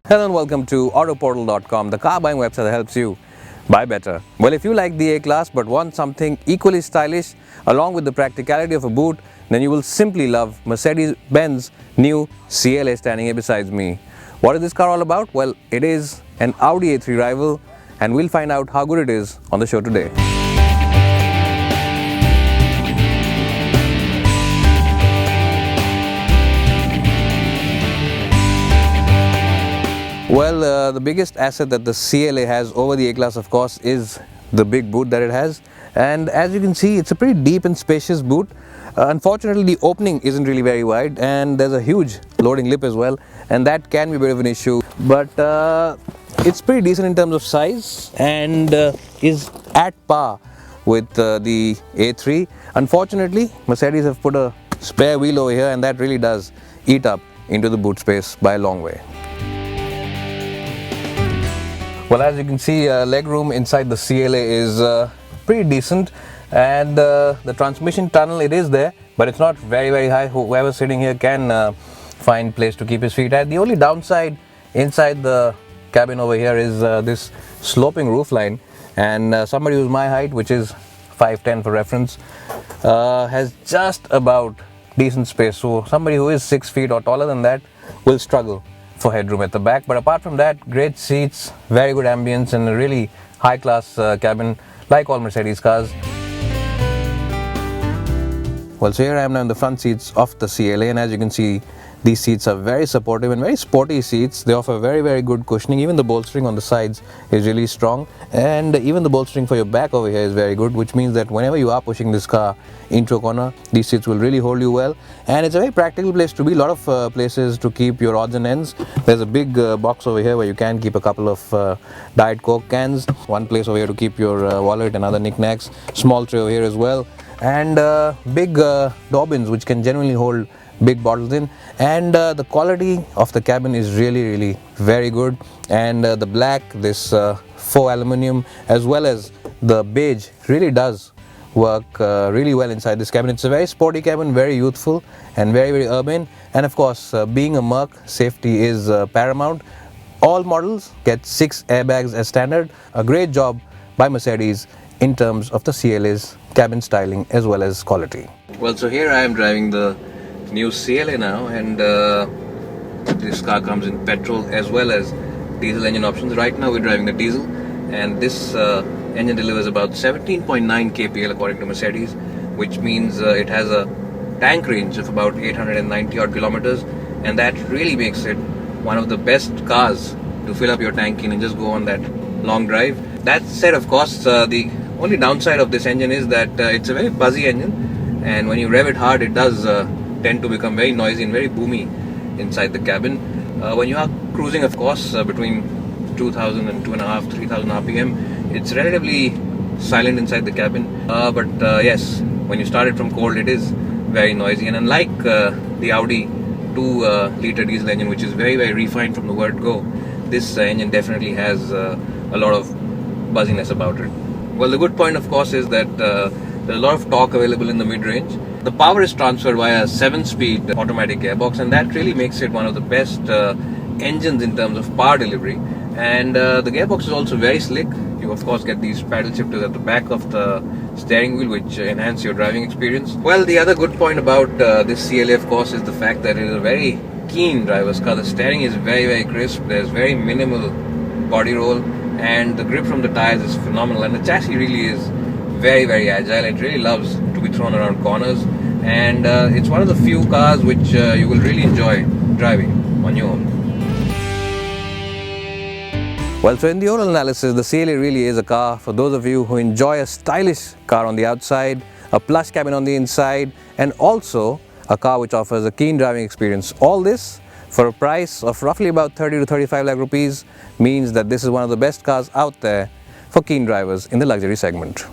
Hello and welcome to Autoportal.com, the car buying website that helps you buy better. Well, if you like the A-Class but want something equally stylish along with the practicality of a boot, then you will simply love Mercedes-Benz new CLA standing here besides me. What is this car all about? Well, it is an Audi A3 rival, and we'll find out how good it is on the show today. Well, the biggest asset that the CLA has over the A-Class, of course, is the big boot that it has. And as you can see, it's a pretty deep and spacious boot. Unfortunately, the opening isn't really very wide, and there's a huge loading lip as well, and that can be a bit of an issue. But it's pretty decent in terms of size and is at par with the A3. Unfortunately, Mercedes have put a spare wheel over here, and that really does eat up into the boot space by a long way. Well, as you can see, legroom inside the CLA is pretty decent, and the transmission tunnel, it is there, but it's not very high. Whoever's sitting here can find place to keep his feet at. The only downside inside the cabin over here is this sloping roofline, and somebody who's my height, which is 5'10" for reference, has just about decent space. So somebody who is 6 feet or taller than that will struggle for headroom at the back. But apart from that, great seats, very good ambience, and a really high-class cabin like all Mercedes cars. Well, so here I am now in the front seats of the CLA, and as you can see, these seats are very supportive and very sporty seats. They offer very good cushioning. Even the bolstering on the sides is really strong, and even the bolstering for your back over here is very good, which means that whenever you are pushing this car into a corner, these seats will really hold you well. And it's a very practical place to be. A lot of places to keep your odds and ends. There's a big box over here where you can keep a couple of Diet Coke cans. One place over here to keep your wallet and other knickknacks. Small tray over here as well, and big door bins which can genuinely hold big bottles in. And the quality of the cabin is really very good, and the black, this faux aluminum, as well as the beige, really does work really well inside this cabin. It's a very sporty cabin, very youthful and very urban, and of course, being a Merc, safety is paramount. All models get 6 airbags as standard. A great job by Mercedes in terms of the CLA's cabin styling as well as quality. Well, so here I am driving the new CLA now, and this car comes in petrol as well as diesel engine options. Right now we're driving the diesel, and this engine delivers about 17.9 kpl according to Mercedes, which means it has a tank range of about 890 odd kilometers, and that really makes it one of the best cars to fill up your tank in and just go on that long drive. That said, of course, the only downside of this engine is that it's a very buzzy engine, and when you rev it hard, it does tend to become very noisy and very boomy inside the cabin. When you are cruising, of course, between 2000 and 2.5, 3000 RPM, it's relatively silent inside the cabin. But yes, when you start it from cold, it is very noisy. And unlike the Audi 2-liter diesel engine, which is very refined from the word go, this engine definitely has a lot of buzziness about it. Well, the good point, of course, is that there's a lot of torque available in the mid-range. The power is transferred via a 7-speed automatic gearbox, and that really makes it one of the best engines in terms of power delivery. And the gearbox is also very slick. You of course get these paddle shifters at the back of the steering wheel, which enhance your driving experience. Well, the other good point about this CLA, of course, is the fact that it is a very keen driver's car. The steering is very crisp. There's very minimal body roll, and the grip from the tires is phenomenal, and the chassis really is very agile. It really loves to be thrown around corners, and it's one of the few cars which you will really enjoy driving on your own. Well, so in the overall analysis, the CLA really is a car for those of you who enjoy a stylish car on the outside, a plush cabin on the inside, and also a car which offers a keen driving experience. All this for a price of roughly about 30 to 35 lakh rupees means that this is one of the best cars out there for keen drivers in the luxury segment.